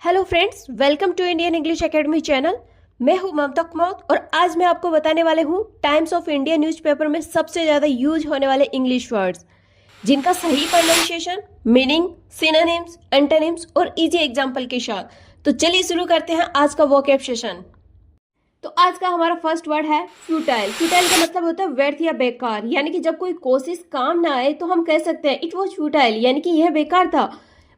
Hello friends, welcome to Indian English academy channel. मैं हूं ममता कुमार और आज मैं आपको बताने वाले हूं टाइम्स ऑफ इंडिया न्यूज़पेपर में सबसे ज़्यादा यूज होने वाले इंग्लिश वर्ड्स जिनका सही प्रोनाउंसिएशन, मीनिंग, सिनोनिम्स, एंटोनिम्स और इजी एग्जाम्पल के साथ। तो चलिए शुरू करते हैं आज का वोकैब सेशन। तो आज का हमारा फर्स्ट वर्ड है फ्यूटाइल। फ्यूटाइल का मतलब होता है व्यर्थ या बेकार, यानी कि जब कोई कोशिश काम ना आए तो हम कह सकते हैं इट वॉज फ्यूटाइल, यानी कि यह बेकार था।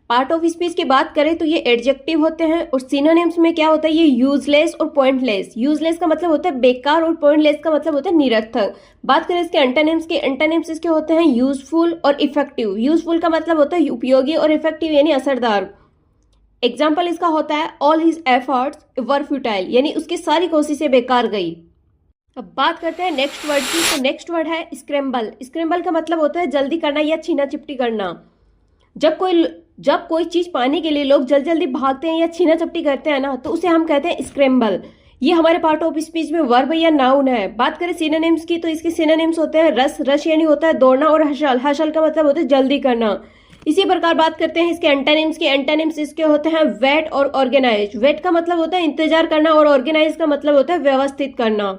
पार्ट ऑफ स्पीच की बात करें तो ये एडजेक्टिव होते हैं और सिनोनिम्स में क्या होता है, ये यूजलेस और पॉइंटलेस। यूजलेस का मतलब होता है बेकार और पॉइंटलेस का मतलब होता है निरर्थक। बात करें इसके एंटोनिम्स के, एंटोनिम्स इसके होते हैं यूजफुल और इफेक्टिव। यूजफुल का मतलब होता है उपयोगी और इफेक्टिव यानी असरदार। एग्जाम्पल इसका होता है ऑल हिज एफर्ट्स वर फ्यूटाइल, यानी उसकी सारी कोशिशें बेकार गई। अब बात करते हैं नेक्स्ट वर्ड की। तो नेक्स्ट वर्ड है स्क्रैम्बल। स्क्रैम्बल का मतलब होता है जल्दी करना या छीना चिपटी करना। जब कोई चीज पाने के लिए लोग जल्दी भागते हैं या छीना चपटी करते हैं ना, तो उसे हम कहते हैं स्क्रैम्बल। ये हमारे पार्ट ऑफ स्पीच में वर्ब या नाउन है। बात करें सिनोनिम्स की तो इसके सिनोनिम्स होते हैं रश यानी होता है दौड़ना, और हशल, हशल का मतलब होता है जल्दी करना। इसी प्रकार बात करते हैं इसके एंटोनिम्स की। एंटोनिम्स इसके होते हैं वेट और ऑर्गेनाइज। वेट का मतलब होता है इंतजार करना और ऑर्गेनाइज का मतलब होता है व्यवस्थित करना।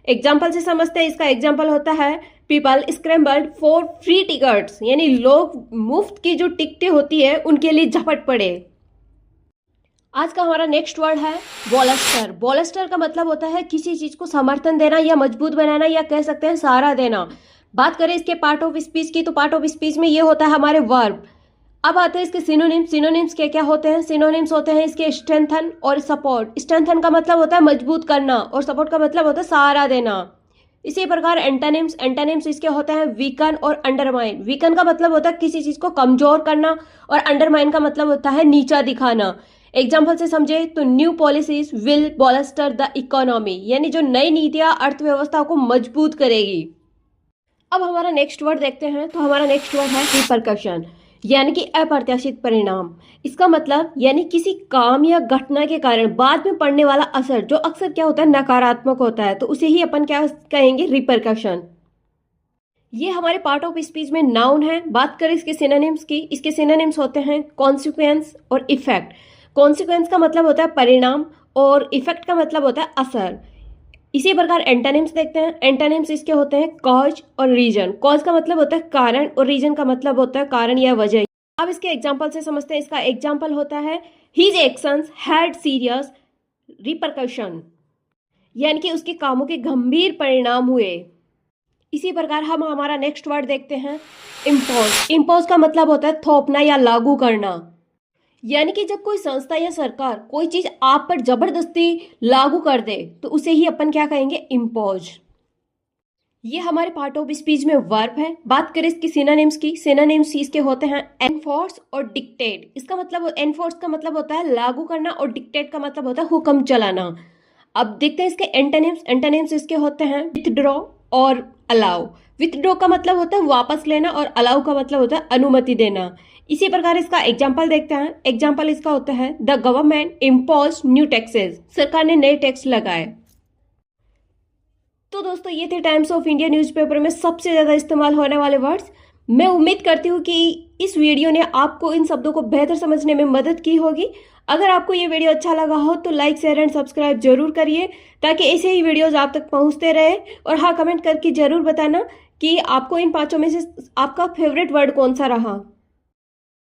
एग्जाम्पल से समझते हैं। इसका एग्जाम्पल होता है people scrambled for free tickets, यानी लोग मुफ्त की जो टिकटें होती है उनके लिए झपट पड़े। आज का हमारा नेक्स्ट वर्ड है बॉलस्टर। बॉलस्टर का मतलब होता है किसी चीज को समर्थन देना या मजबूत बनाना, या कह सकते हैं सहारा देना। बात करें इसके पार्ट ऑफ स्पीच की तो पार्ट ऑफ स्पीच में ये होता है हमारे वर्ब। अब आते हैं इसके सिनोनिम्स। सिनोनिम्स क्या क्या होते हैं? सिनोनिम्स होते हैं इसके स्ट्रेंथन और सपोर्ट। स्ट्रेंथन का मतलब होता है मजबूत करना और सपोर्ट का मतलब होता है सहारा देना। इसी प्रकार एंटोनिम्स। एंटोनिम्स इसके होते हैं वीकन और अंडरमाइन। वीकन का मतलब होता है किसी चीज को कमजोर करना और अंडरमाइन का मतलब होता है नीचा दिखाना। एग्जाम्पल से समझे तो new policies will bolster the economy, यानी जो नई नीतियां अर्थव्यवस्था को मजबूत करेगी। अब हमारा नेक्स्ट वर्ड देखते हैं। तो हमारा नेक्स्ट वर्ड है रिपरकशन, यानी कि अप्रत्याशित परिणाम। इसका मतलब यानी किसी काम या घटना के कारण बाद में पड़ने वाला असर, जो अक्सर क्या होता है नकारात्मक होता है, तो उसे ही अपन क्या कहेंगे, रिपरकशन। ये हमारे पार्ट ऑफ स्पीच में नाउन है। बात करें इसके सिनोनिम्स की। इसके सिनोनिम्स होते हैं कॉन्सिक्वेंस और इफेक्ट। कॉन्सिक्वेंस का मतलब होता है परिणाम और इफेक्ट का मतलब होता है असर। इसी प्रकार एंटोनिम्स देखते हैं। एंटोनिम्स इसके होते हैं कॉज और रीजन। कॉज का मतलब होता है कारण और रीजन का मतलब होता है कारण या वजह। अब इसके एग्जाम्पल से समझते हैं। इसका एग्जाम्पल होता है his actions had serious repercussion, यानी कि उसके कामों के गंभीर परिणाम हुए। इसी प्रकार हम हमारा नेक्स्ट वर्ड देखते हैं इम्पोज। इम्पोज का मतलब होता है थोपना या लागू करना, यानी कि जब कोई संस्था या सरकार कोई चीज आप पर जबरदस्ती लागू कर दे तो उसे ही अपन क्या कहेंगे, इम्पोज। ये हमारे पार्ट ऑफ स्पीच में वर्ब है। बात करें इसकी सिनोनिम्स की। सिनोनिम्स इसके होते हैं एनफोर्स और डिक्टेट। इसका मतलब एनफोर्स का मतलब होता है लागू करना और डिक्टेट का मतलब होता है हुक्म चलाना। अब देखते हैं इसके एंटोनिम्स। एंटोनिम्स इसके होते हैं विथड्रॉ और अलाउ। विथड्रॉ का मतलब होता है वापस लेना और अलाउ का मतलब होता है अनुमति देना। इसी प्रकार इसका एग्जाम्पल देखते हैं। एग्जाम्पल इसका होता है the government impose new taxes, सरकार ने नए टैक्स लगाए। तो दोस्तों ये थे टाइम्स ऑफ इंडिया न्यूज़पेपर में सबसे ज्यादा इस्तेमाल होने वाले वर्ड्स। मैं उम्मीद करती हूँ कि इस वीडियो ने आपको इन शब्दों को बेहतर समझने में मदद की होगी। अगर आपको ये वीडियो अच्छा लगा हो तो लाइक, शेयर एंड सब्सक्राइब जरूर करिए, ताकि ऐसे ही वीडियोज आप तक पहुंचते रहे। और हाँ, कमेंट करके जरूर बताना कि आपको इन पांचों में से आपका फेवरेट वर्ड कौन सा रहा।